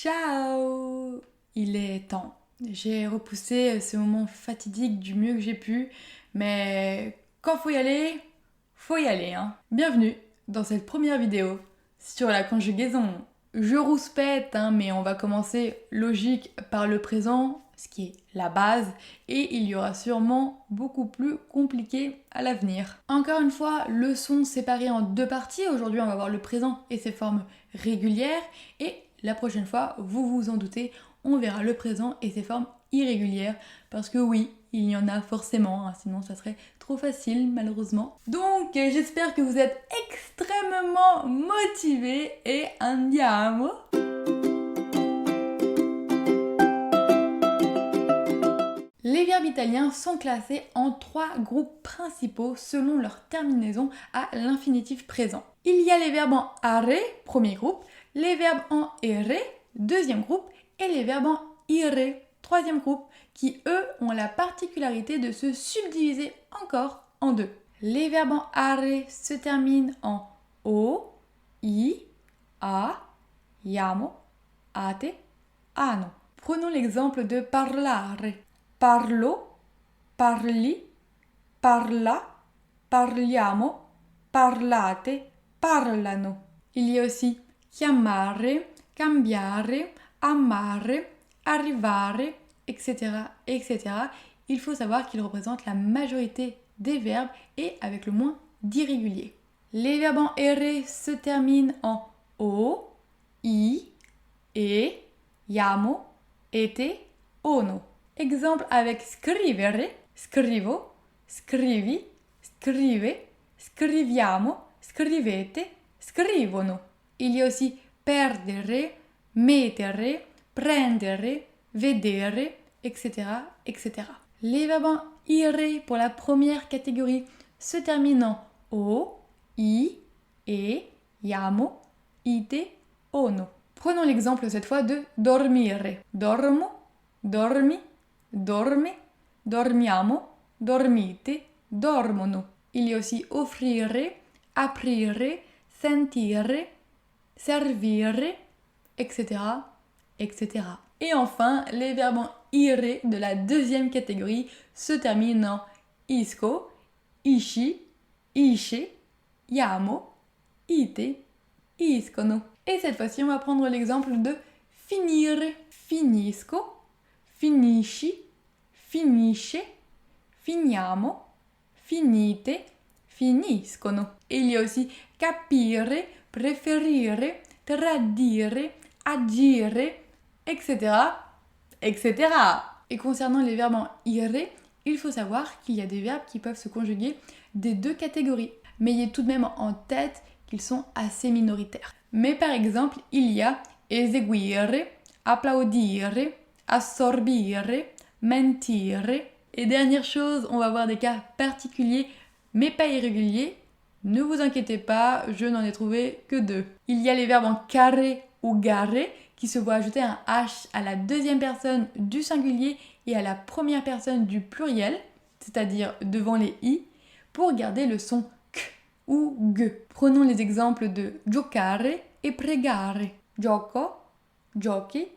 Ciao! Il est temps. J'ai repoussé ce moment fatidique du mieux que j'ai pu, mais quand faut y aller hein. Bienvenue dans cette première vidéo sur la conjugaison. Je rouspète, mais on va commencer logique par le présent, ce qui est la base, et il y aura sûrement beaucoup plus compliqué à l'avenir. Encore une fois, leçon séparée en deux parties. Aujourd'hui, on va voir le présent et ses formes régulières, et la prochaine fois, vous vous en doutez, on verra le présent et ses formes irrégulières, parce que oui, il y en a forcément, sinon ça serait trop facile malheureusement. Donc j'espère que vous êtes extrêmement motivés et andiamo! Les verbes italiens sont classés en 3 groupes principaux selon leur terminaison à l'infinitif présent. Il y a les verbes en are, premier groupe, les verbes en ere, deuxième groupe, et les verbes en ire, troisième groupe, qui eux ont la particularité de se subdiviser encore en deux. Les verbes en are se terminent en o, i, a, iamo, ate, ano. Prenons l'exemple de parlare. Parlo, parli, parla, parliamo, parlate, parlano. Il y a aussi chiamare, cambiare, amare, arrivare, etc., etc. Il faut savoir qu'ils représentent la majorité des verbes et avec le moins d'irréguliers. Les verbes en ere se terminent en o, i, e, iamo, ete, ono. Exemple avec scrivere, scrivo, scrivi, scrive, scriviamo, scrivete, scrivono. Il y a aussi perdere, mettere, prendere, vedere, etc., etc. Les verbes en ire pour la première catégorie se terminent en o, i, e, iamo, ite, ono. Prenons l'exemple cette fois de dormire. Dormo, dormi, dorme, dormiamo, dormite, dormono. Il y a aussi offrire, aprire, sentire, servire, etc., etc. Et enfin, les verbes en ire de la deuxième catégorie se terminent en isco, isci, isce, iamo, ite, iscono. Et cette fois-ci, on va prendre l'exemple de finire. Finisco, finisci, finisce, finiamo, finite, finiscono. Et il y a aussi capire, preferire, tradire, agire, etc., etc. Et concernant les verbes en ire, il faut savoir qu'il y a des verbes qui peuvent se conjuguer des deux catégories. Mais ayez tout de même en tête qu'ils sont assez minoritaires. Mais par exemple, il y a eseguire, applaudire, assorbire, mentire. Et dernière chose, on va voir des cas particuliers, mais pas irréguliers. Ne vous inquiétez pas, je n'en ai trouvé que 2. Il y a les verbes en care ou gare qui se voient ajouter un H à la deuxième personne du singulier et à la première personne du pluriel, c'est-à-dire devant les i, pour garder le son k ou g. Prenons les exemples de giocare et pregare. Gioco, giochi,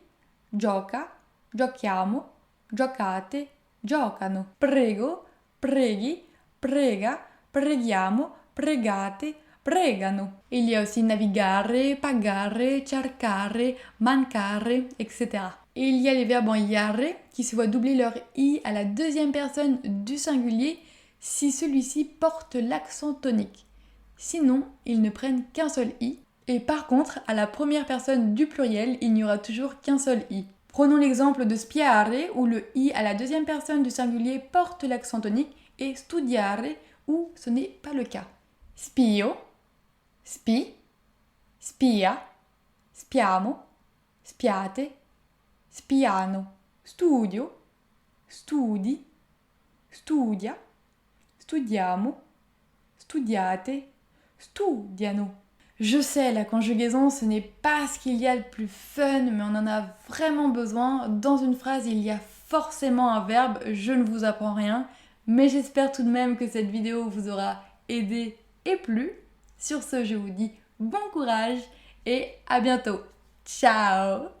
gioca, giochiamo, giocate, giocano. Prego, preghi, prega, preghiamo, pregate, pregano. Il y a aussi navigare, pagare, cercare, mancare, etc. Et il y a les verbes en iare qui se voient doubler leur i à la deuxième personne du singulier si celui-ci porte l'accent tonique. Sinon, ils ne prennent qu'un seul i. Et par contre, à la première personne du pluriel, il n'y aura toujours qu'un seul i. Prenons l'exemple de spiare où le i à la deuxième personne du singulier porte l'accent tonique et studiare où ce n'est pas le cas. Spio, spi, spia, spiamo, spiate, spiano, studio, studi, studia, studiamo, studiate, studiano. Je sais, la conjugaison, ce n'est pas ce qu'il y a de plus fun, mais on en a vraiment besoin. Dans une phrase, il y a forcément un verbe, je ne vous apprends rien, mais j'espère tout de même que cette vidéo vous aura aidé et plu. Sur ce, je vous dis bon courage et à bientôt. Ciao!